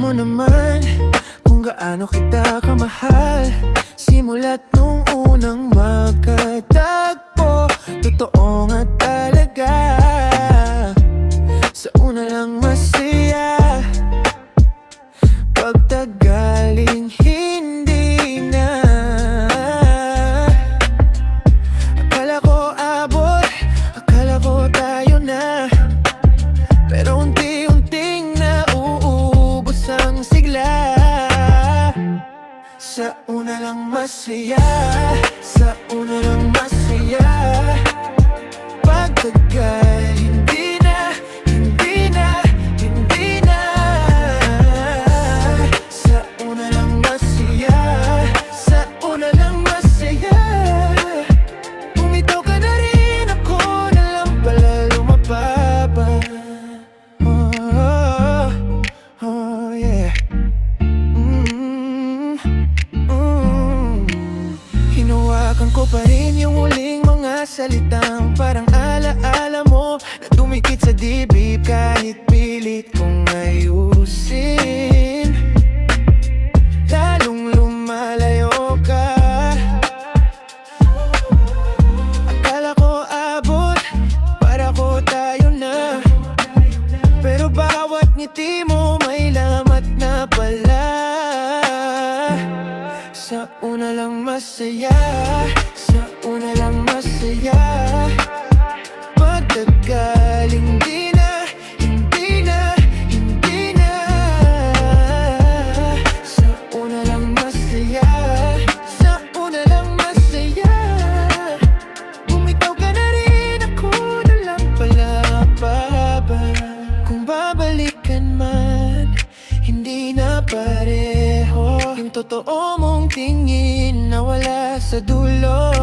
mo naman kung gaano kita kamahal. Simula't nung unang magkatagpo, totoo nga talaga. Sa una lang masaya, pagtagaling hindi na. Akala ko abot, akala ko tayo na, pero unti-unting nauubos ang sigla. Sa una lang masaya, sa una lang masaya, pagtagal hindi na, hindi na, hindi na. Sa una lang masaya, sa una lang masaya, bumitaw ka na rin, ako na lang pala lumababa. Oh, yeah. Hinawakan ko pa rin yung huling mga salitang parang alaala mo na dumikit sa dibdib kahit pilit kong ayusin. Lalong lumalayo ka. Akala ko abot, para ko tayo na, pero bawat ngiti mo may lamat na pala. Sa una lang masaya, sa una lang masaya, pagtagal hindi na, hindi na, hindi na. Sa una lang masaya, sa una lang masaya, bumitaw ka na rin, ako na lang pala baba. Kung babalikan man, hindi na pareho yung totoo mong tingin na wala sa dulo.